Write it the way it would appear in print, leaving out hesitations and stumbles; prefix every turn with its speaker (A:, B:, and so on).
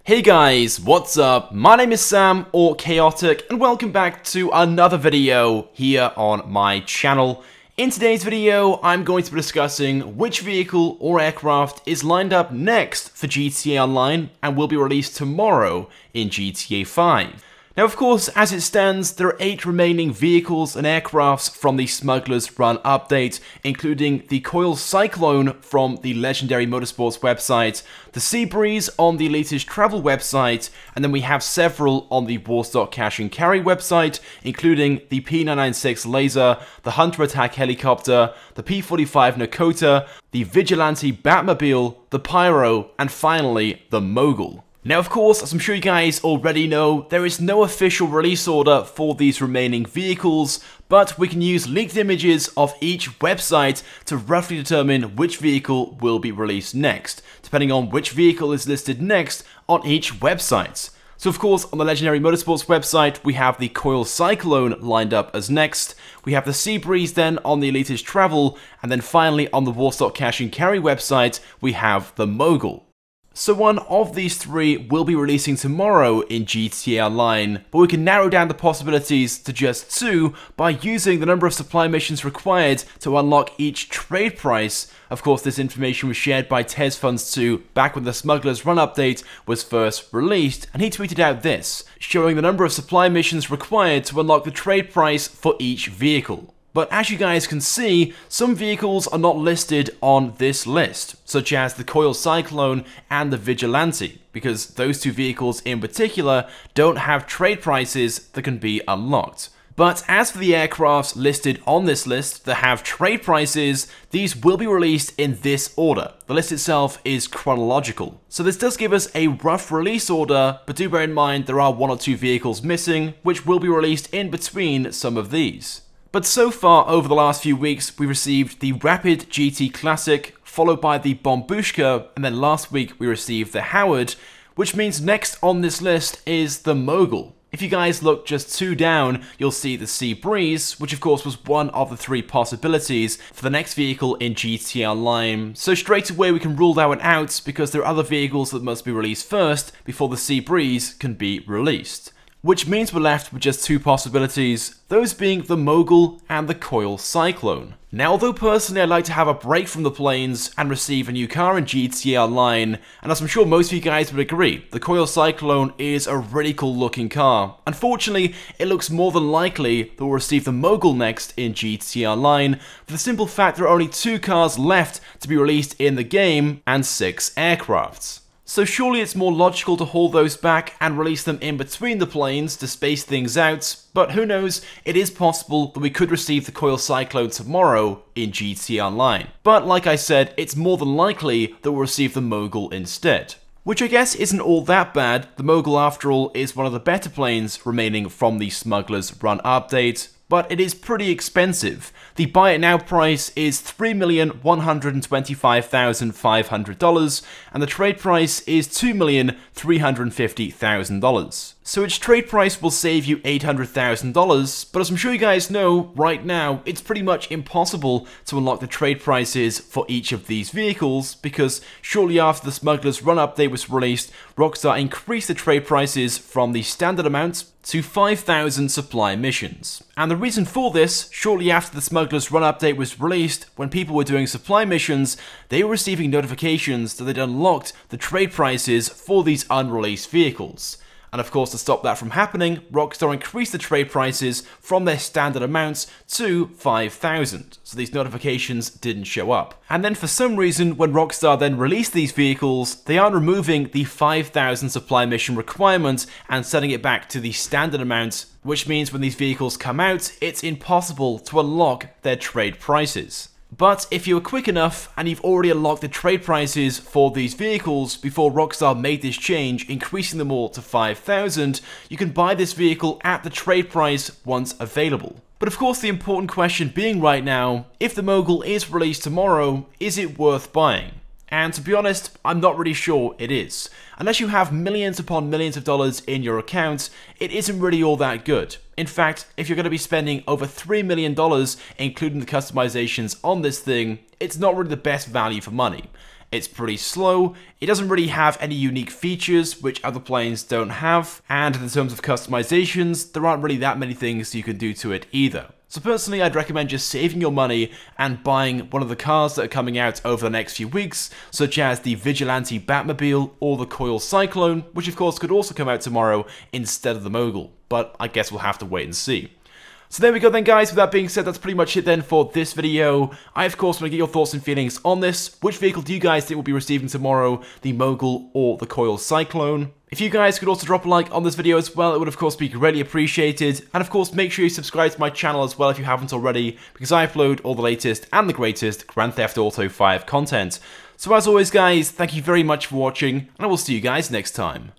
A: Hey guys, what's up? My name is Sam, or Chaotic, and welcome back to another video here on my channel. In today's video, I'm going to be discussing which vehicle or aircraft is lined up next for GTA Online and will be released tomorrow in GTA 5. Now, of course, as it stands, there are 8 remaining vehicles and aircrafts from the Smuggler's Run update, including the Coil Cyclone from the legendary Motorsports website, the Sea Breeze on the Elitist Travel website, and then we have several on the Warstock Cash and Carry website, including the P996 Laser, the Hunter Attack Helicopter, the P45 Nakota, the Vigilante Batmobile, the Pyro, and finally, the Mogul. Now, of course, as I'm sure you guys already know, there is no official release order for these remaining vehicles, but we can use leaked images of each website to roughly determine which vehicle will be released next, depending on which vehicle is listed next on each website. So of course, on the legendary Motorsports website, we have the Coil Cyclone lined up as next, we have the Sea Breeze then on the Elitist Travel, and then finally on the Warstock Cash and Carry website, we have the Mogul. So one of these 3 will be releasing tomorrow in GTA Online, but we can narrow down the possibilities to just 2 by using the number of supply missions required to unlock each trade price. Of course, this information was shared by TezFunds2 back when the Smuggler's Run update was first released, and he tweeted out this, showing the number of supply missions required to unlock the trade price for each vehicle. But as you guys can see, some vehicles are not listed on this list, such as the Coil Cyclone and the Vigilante, because those 2 vehicles in particular don't have trade prices that can be unlocked. But as for the aircrafts listed on this list that have trade prices, these will be released in this order. The list itself is chronological. So this does give us a rough release order, but do bear in mind there are 1 or 2 vehicles missing, which will be released in between some of these. But so far, over the last few weeks, we received the Rapid GT Classic, followed by the Bombushka, and then last week we received the Howard, which means next on this list is the Mogul. If you guys look just 2 down, you'll see the Sea Breeze, which of course was one of the 3 possibilities for the next vehicle in GTA Online. So straight away we can rule that one out, because there are other vehicles that must be released first before the Sea Breeze can be released. Which means we're left with just 2 possibilities, those being the Mogul and the Coil Cyclone. Now, although personally I'd like to have a break from the planes and receive a new car in GTA Online, and as I'm sure most of you guys would agree, the Coil Cyclone is a really cool looking car. Unfortunately, it looks more than likely that we'll receive the Mogul next in GTA Online, for the simple fact there are only 2 cars left to be released in the game, and 6 aircrafts. So surely it's more logical to hold those back and release them in between the planes to space things out, but who knows, it is possible that we could receive the Coil Cyclone tomorrow in GTA Online. But like I said, it's more than likely that we'll receive the Mogul instead. Which I guess isn't all that bad. The Mogul, after all, is one of the better planes remaining from the Smuggler's Run update, but it is pretty expensive. The buy it now price is $3,125,500, and the trade price is $2,350,000. So its trade price will save you $800,000, but as I'm sure you guys know, right now, it's pretty much impossible to unlock the trade prices for each of these vehicles, because shortly after the Smuggler's Run update was released, Rockstar increased the trade prices from the standard amount to 5,000 supply missions. And the reason for this, shortly after the Smuggler's Run update was released, when people were doing supply missions, they were receiving notifications that they'd unlocked the trade prices for these unreleased vehicles. And of course, to stop that from happening, Rockstar increased the trade prices from their standard amounts to 5,000, so these notifications didn't show up. And then for some reason, when Rockstar then released these vehicles, they aren't removing the 5,000 supply mission requirement and setting it back to the standard amount, which means when these vehicles come out, it's impossible to unlock their trade prices. But if you were quick enough and you've already unlocked the trade prices for these vehicles before Rockstar made this change, increasing them all to 5,000, you can buy this vehicle at the trade price once available. But of course the important question being right now, if the Mogul is released tomorrow, is it worth buying? And to be honest, I'm not really sure it is. Unless you have millions upon millions of dollars in your account, it isn't really all that good. In fact, if you're going to be spending over $3 million, including the customizations on this thing, it's not really the best value for money. it's pretty slow, it doesn't really have any unique features which other planes don't have, and in terms of customizations, there aren't really that many things you can do to it either. So personally, I'd recommend just saving your money and buying one of the cars that are coming out over the next few weeks, such as the Vigilante Batmobile or the Coil Cyclone, which of course could also come out tomorrow instead of the Mogul, but I guess we'll have to wait and see. So there we go then guys, with that being said, that's pretty much it then for this video. I of course want to get your thoughts and feelings on this. Which vehicle do you guys think will be receiving tomorrow, the Mogul or the Coil Cyclone? If you guys could also drop a like on this video as well, it would of course be greatly appreciated. And of course make sure you subscribe to my channel as well if you haven't already, because I upload all the latest and the greatest Grand Theft Auto 5 content. So as always guys, thank you very much for watching, and I will see you guys next time.